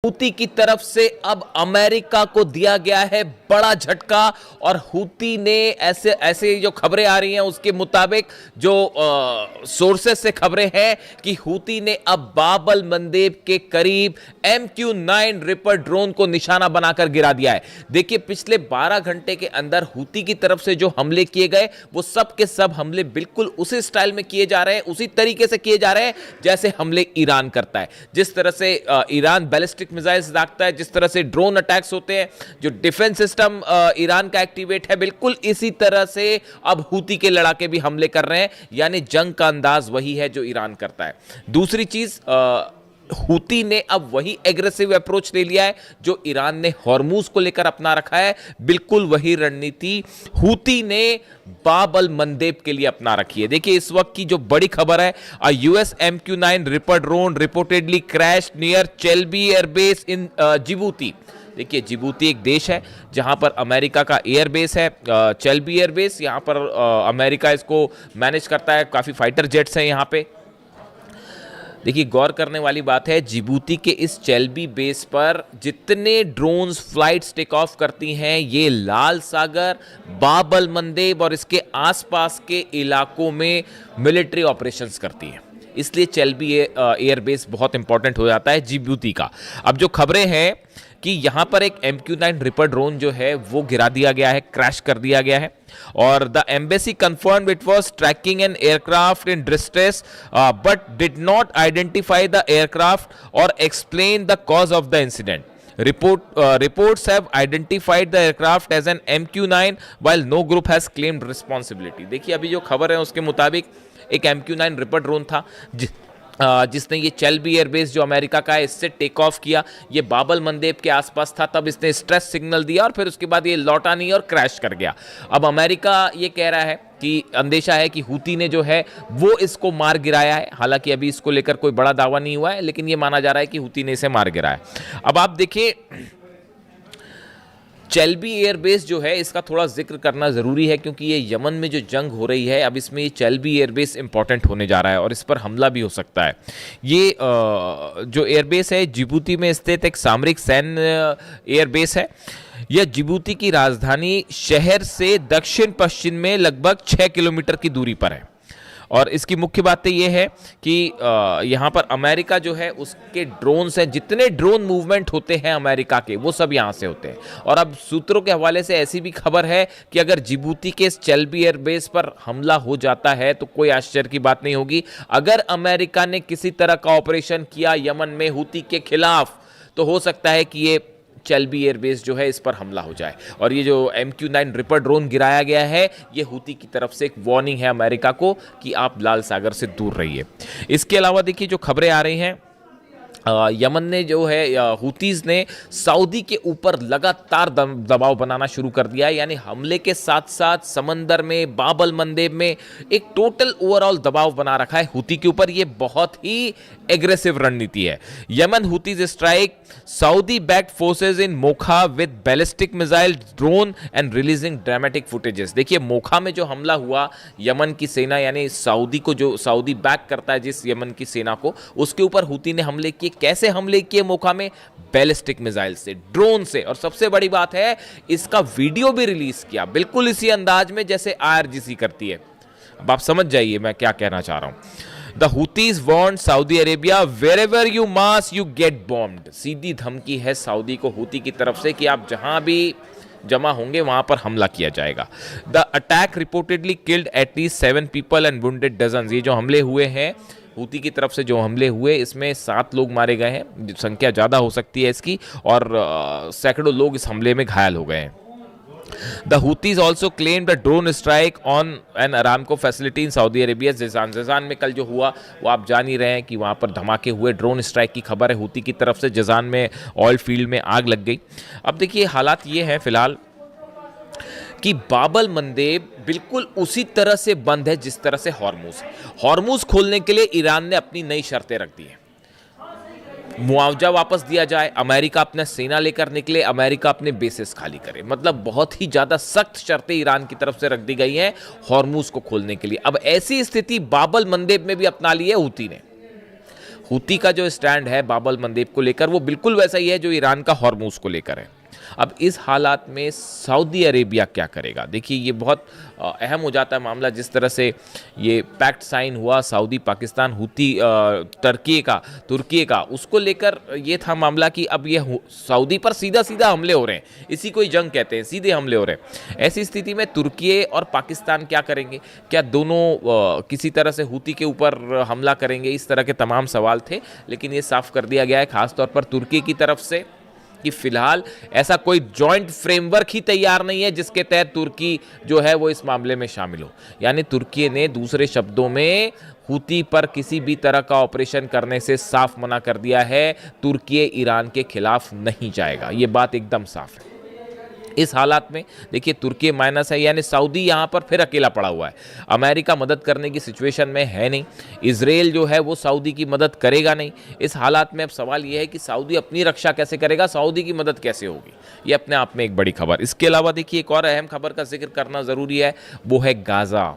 Houthi की तरफ से अब अमेरिका को दिया गया है बड़ा झटका और हूती ने ऐसे ऐसे जो खबरें आ रही हैं उसके मुताबिक जो सोर्सेस से खबरें हैं कि हूती ने अब बाब अल मंदेब के करीब MQ-9 रिपर ड्रोन को निशाना बनाकर गिरा दिया है। देखिए पिछले 12 घंटे के अंदर हूती की तरफ से जो हमले किए गए वो सब के सब हमले बिल्कुल उसी स्टाइल में किए जा रहे हैं, उसी तरीके से किए जा रहे हैं जैसे हमले ईरान करता है। जिस तरह से ईरान बैलिस्टिक मिसाइल्स दागता है, जिस तरह से ड्रोन अटैक्स होते हैं, जो डिफेंस सिस्टम ईरान का एक्टिवेट है, बिल्कुल इसी तरह से अब हूती के लड़ाके भी हमले कर रहे हैं। यानी जंग का अंदाज वही है जो ईरान करता है। दूसरी चीज, हूती ने अब वही एग्रेसिव अप्रोच ले लिया है जो ईरान ने हॉर्मूज को लेकर अपना रखा है। बिल्कुल वही रणनीति हूती ने बाब अल मंदेब के लिए अपना रखी है। देखिए इस वक्त की जो बड़ी खबर है, US MQ-9 Reaper drone reportedly crash near चेल्बी एयरबेस इन जिबूती। देखिए जिबूती एक देश है जहां पर अमेरिका का एयरबेस है, चेल्बी एयरबेस। यहां पर अमेरिका इसको मैनेज करता है, काफी फाइटर जेट्स हैं यहां पे। देखिए गौर करने वाली बात है, जिबूती के इस चेल्बी बेस पर जितने ड्रोन्स फ्लाइट्स टेक ऑफ करती हैं ये लाल सागर, बाब अल मंदेब और इसके आसपास के इलाकों में मिलिट्री ऑपरेशंस करती हैं। इसलिए चेल्बी एयरबेस बहुत इंपॉर्टेंट हो जाता है जिबूती का। अब जो खबरें हैं कि यहाँ पर एक MQ-9 रिपर ड्रोन जो है वो गिरा दिया गया है, क्रैश कर दिया गया है। और the embassy confirmed it was tracking an aircraft in distress but did not identify the aircraft और explain the cause of the incident. Reports have identified the aircraft as an MQ-9 while no group has claimed responsibility। देखिए अभी जो खबर है उसके मुताबिक एक MQ-9 Reaper drone था जिसने ये चेल्बी एयरबेस जो अमेरिका का है इससे टेक ऑफ किया। ये बाब अल मंदेब के आसपास था, तब इसने स्ट्रेस सिग्नल दिया और फिर उसके बाद ये लौटा नहीं और क्रैश कर गया। अब अमेरिका ये कह रहा है कि अंदेशा है कि हूती ने जो है वो इसको मार गिराया है। हालांकि अभी इसको लेकर कोई बड़ा दावा नहीं हुआ है, लेकिन ये माना जा रहा है कि हूती ने इसे मार गिराया। अब आप देखिए चेल्बी एयरबेस जो है इसका थोड़ा जिक्र करना ज़रूरी है क्योंकि ये यमन में जो जंग हो रही है अब इसमें ये चेल्बी एयरबेस इंपॉर्टेंट होने जा रहा है और इस पर हमला भी हो सकता है। ये जो एयरबेस है जिबूती में स्थित एक सामरिक सैन्य एयरबेस है। यह जिबूती की राजधानी शहर से दक्षिण पश्चिम में लगभग 6 किलोमीटर की दूरी पर है। और इसकी मुख्य बातें यह है कि यहाँ पर अमेरिका जो है उसके ड्रोन्स हैं, जितने ड्रोन मूवमेंट होते हैं अमेरिका के वो सब यहाँ से होते हैं। और अब सूत्रों के हवाले से ऐसी भी खबर है कि अगर जिबूती के चेल्बी एयरबेस पर हमला हो जाता है तो कोई आश्चर्य की बात नहीं होगी। अगर अमेरिका ने किसी तरह का ऑपरेशन किया यमन में हूती के खिलाफ तो हो सकता है कि ये चेल्बी एयरबेस जो है इस पर हमला हो जाए। और ये जो MQ-9 रिपर ड्रोन गिराया गया है ये हूती की तरफ से एक वार्निंग है अमेरिका को कि आप लाल सागर से दूर रहिए। इसके अलावा देखिए जो खबरें आ रही हैं, यमन ने जो है हूतीज़ ने सऊदी के ऊपर लगातार दबाव बनाना शुरू कर दिया है। यानी हमले के साथ साथ समंदर में, बाब अल मंदेब में एक टोटल ओवरऑल दबाव बना रखा है हूती के ऊपर। ये बहुत ही एग्रेसिव रणनीति है। Yemen Houthis strike Saudi backed forces in Mokha with ballistic missile drone and releasing dramatic footages. देखिए मोखा में जो हमला हुआ यमन की सेना यानी सऊदी को, जो सऊदी बैक करता है जिस यमन की सेना को, उसके ऊपर हूती ने हमले किए। कैसे हमले किए मोखा में? बैलिस्टिक मिसाइल से, ड्रोन से। और सबसे बड़ी बात है इसका वीडियो भी रिलीज किया बिल्कुल इसी अंदाज में जैसे IRGC करती है। अब आप समझ जाइए मैं क्या कहना चाह रहा हूं। The Houthis warned Saudi Arabia wherever you mass you get bombed। सीधी धमकी है सऊदी को हूती की तरफ से कि आप जहां भी जमा होंगे वहां पर हमला किया जाएगा। The attack reportedly killed at least 7 people and wounded dozens। ये जो हमले हुए हैं हूती की तरफ से जो हमले हुए इसमें 7 लोग मारे गए हैं, संख्या ज़्यादा हो सकती है इसकी, और सैकड़ों लोग इस हमले में घायल हो गए हैं। The Houthis also claimed a drone strike on an Aramco facility in Saudi Arabia। जज़ान में कल जो हुआ वो आप जान ही रहे हैं कि वहाँ पर धमाके हुए, ड्रोन स्ट्राइक की खबर है हूती की तरफ से। जज़ान में ऑयल फील्ड में आग लग गई। अब देखिए हालात ये हैं फिलहाल कि बाब अल मंदेब बिल्कुल उसी तरह से बंद है जिस तरह से हॉर्मूज खोलने के लिए ईरान ने अपनी नई शर्तें रख दी हैं। मुआवजा वापस दिया जाए, अमेरिका अपना सेना लेकर निकले, अमेरिका अपने बेसिस खाली करे। मतलब बहुत ही ज़्यादा सख्त शर्तें ईरान की तरफ से रख दी गई हैं हॉर्मूज को खोलने के लिए। अब ऐसी स्थिति बाब अल मंदेब में भी अपना ली है हूती ने। हूती का जो स्टैंड है बाब-अल मंदेब को लेकर वो बिल्कुल वैसा ही है जो ईरान का हॉर्मूज को लेकर है। अब इस हालात में सऊदी अरेबिया क्या करेगा? देखिए ये बहुत अहम हो जाता है मामला, जिस तरह से ये पैक्ट साइन हुआ सऊदी पाकिस्तान हूती तुर्की का उसको लेकर ये था मामला कि अब ये सऊदी पर सीधा सीधा हमले हो रहे हैं, इसी को ही जंग कहते हैं, सीधे हमले हो रहे हैं। ऐसी स्थिति में तुर्की और पाकिस्तान क्या करेंगे? क्या दोनों किसी तरह से हूती के ऊपर हमला करेंगे? इस तरह के तमाम सवाल थे, लेकिन ये साफ कर दिया गया है खासतौर पर तुर्की की तरफ से कि फिलहाल ऐसा कोई जॉइंट फ्रेमवर्क ही तैयार नहीं है जिसके तहत तुर्की जो है वो इस मामले में शामिल हो। यानी तुर्की ने दूसरे शब्दों में हूती पर किसी भी तरह का ऑपरेशन करने से साफ मना कर दिया है। तुर्की ईरान के खिलाफ नहीं जाएगा, ये बात एकदम साफ है। इस हालात में देखिए तुर्की माइनस है, यानी सऊदी यहाँ पर फिर अकेला पड़ा हुआ है। अमेरिका मदद करने की सिचुएशन में है नहीं, इजराइल जो है वो सऊदी की मदद करेगा नहीं। इस हालात में अब सवाल ये है कि सऊदी अपनी रक्षा कैसे करेगा, सऊदी की मदद कैसे होगी? ये अपने आप में एक बड़ी खबर। इसके अलावा देखिए एक और अहम खबर का जिक्र करना ज़रूरी है, वो है गाज़ा।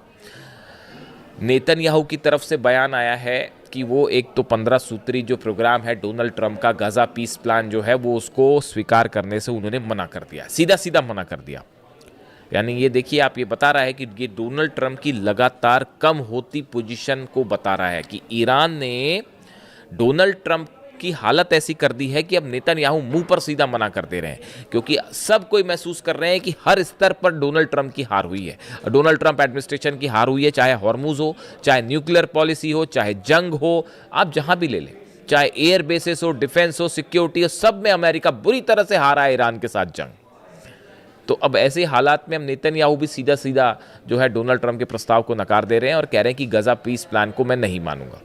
नेतन्याहू की तरफ से बयान आया है कि वो एक तो 15 सूत्री जो प्रोग्राम है डोनाल्ड ट्रंप का, गाज़ा पीस प्लान जो है वो उसको स्वीकार करने से उन्होंने मना कर दिया, सीधा सीधा मना कर दिया। यानी ये देखिए आप, ये बता रहा है कि ये डोनाल्ड ट्रंप की लगातार कम होती पोजीशन को बता रहा है कि ईरान ने डोनाल्ड ट्रंप की हालत ऐसी कर दी है कि अब नेतन्याहू मुंह पर सीधा मना कर दे रहे हैं, क्योंकि सब कोई महसूस कर रहे हैं कि हर स्तर पर डोनाल्ड ट्रंप की हार हुई है, डोनाल्ड ट्रंप एडमिनिस्ट्रेशन की हार हुई है। चाहे हॉर्मूज हो, चाहे न्यूक्लियर पॉलिसी हो, चाहे जंग हो, आप जहां भी ले लें, चाहे एयर बेसिस हो, डिफेंस हो, सिक्योरिटी हो, सब में अमेरिका बुरी तरह से हारा है ईरान के साथ जंग। तो अब ऐसे हालात में हम नेतन्याहू भी सीधा सीधा जो है डोनाल्ड ट्रंप के प्रस्ताव को नकार दे रहे हैं और कह रहे हैं कि गाज़ा पीस प्लान को मैं नहीं मानूंगा।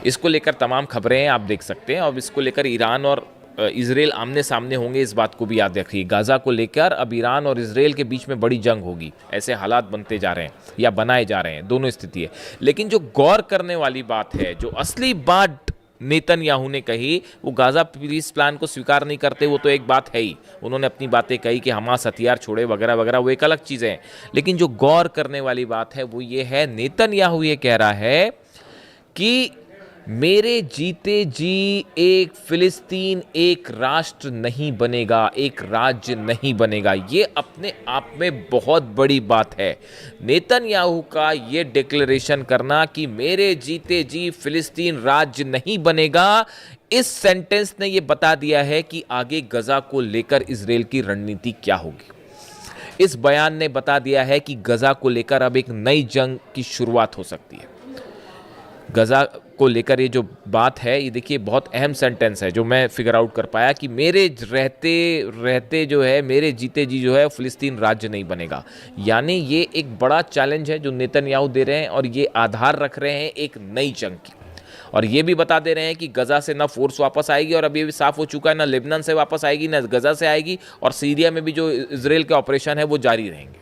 इसको लेकर तमाम खबरें आप देख सकते हैं, और इसको लेकर ईरान और इजराइल आमने सामने होंगे, इस बात को भी याद रखिए। गाज़ा को लेकर अब ईरान और इजराइल के बीच में बड़ी जंग होगी, ऐसे हालात बनते जा रहे हैं या बनाए जा रहे हैं, दोनों स्थिति है। लेकिन जो गौर करने वाली बात है, जो असली बात नेतन्याहू ने कही, वो गाज़ा पीस प्लान को स्वीकार नहीं करते, वो तो एक बात है ही, उन्होंने अपनी बातें कही कि हमास हथियार छोड़े वगैरह वगैरह, वो एक अलग चीज़ें हैं। लेकिन जो गौर करने वाली बात है वो ये है, नेतन्याहू ये कह रहा है कि मेरे जीते जी एक फिलिस्तीन एक राष्ट्र नहीं बनेगा, एक राज्य नहीं बनेगा। ये अपने आप में बहुत बड़ी बात है। नेतन्याहू का ये डिक्लेरेशन करना कि मेरे जीते जी फिलिस्तीन राज्य नहीं बनेगा, इस सेंटेंस ने ये बता दिया है कि आगे गजा को लेकर इजराइल की रणनीति क्या होगी। इस बयान ने बता दिया है कि गजा को लेकर अब एक नई जंग की शुरुआत हो सकती है। गजा को लेकर ये जो बात है, ये देखिए बहुत अहम सेंटेंस है जो मैं फिगर आउट कर पाया कि मेरे रहते रहते जो है, मेरे जीते जी जो है फिलिस्तीन राज्य नहीं बनेगा। यानी ये एक बड़ा चैलेंज है जो नेतन्याहू दे रहे हैं, और ये आधार रख रहे हैं एक नई जंग की, और ये भी बता दे रहे हैं कि गजा से ना फोर्स वापस आएगी, और अब ये भी साफ हो चुका है ना लेबनान से वापस आएगी ना गजा से आएगी, और सीरिया में भी जो इजराइल के ऑपरेशन है वो जारी रहेंगे।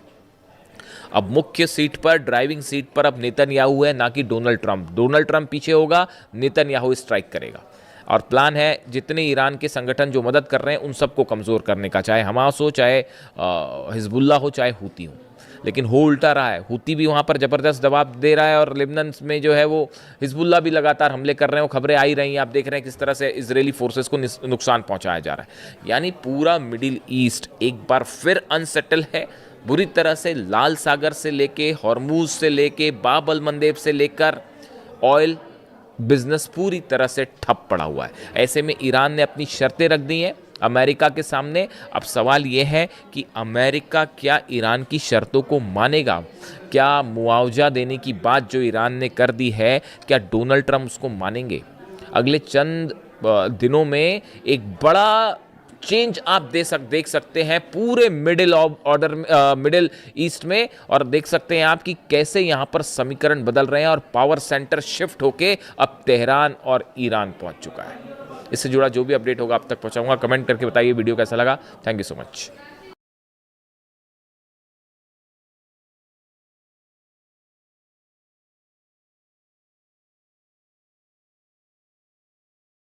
अब मुख्य सीट पर, ड्राइविंग सीट पर अब नेतन्याहू है, ना कि डोनाल्ड ट्रंप। डोनाल्ड ट्रंप पीछे होगा, नेतन्याहू स्ट्राइक करेगा, और प्लान है जितने ईरान के संगठन जो मदद कर रहे हैं उन सबको कमज़ोर करने का, चाहे हमास हो, चाहे हिजबुल्ला हो, चाहे हूती हो। लेकिन हो उल्टा रहा है, हूती भी वहाँ पर ज़बरदस्त दबाव दे रहा है, और लेबनान में जो है वो हिजबुल्ला भी लगातार हमले कर रहे हैं। वो खबरें आई रही हैं, आप देख रहे हैं किस तरह से इजरायली फोर्सेस को नुकसान पहुँचाया जा रहा है। यानी पूरा मिडिल ईस्ट एक बार फिर अनसेटल है बुरी तरह से। लाल सागर से लेके, हॉर्मूज से लेके, बाब-अल मंदेब से लेकर ऑयल बिजनेस पूरी तरह से ठप पड़ा हुआ है। ऐसे में ईरान ने अपनी शर्तें रख दी हैं अमेरिका के सामने। अब सवाल ये है कि अमेरिका क्या ईरान की शर्तों को मानेगा? क्या मुआवजा देने की बात जो ईरान ने कर दी है, क्या डोनाल्ड ट्रंप उसको मानेंगे? अगले चंद दिनों में एक बड़ा चेंज आप देख सकते हैं पूरे मिडिल ईस्ट में, और देख सकते हैं आप कि कैसे यहां पर समीकरण बदल रहे हैं, और पावर सेंटर शिफ्ट होके अब तेहरान और ईरान पहुंच चुका है। इससे जुड़ा जो भी अपडेट होगा आप तक पहुंचाऊंगा। कमेंट करके बताइए वीडियो कैसा लगा। Thank you so much.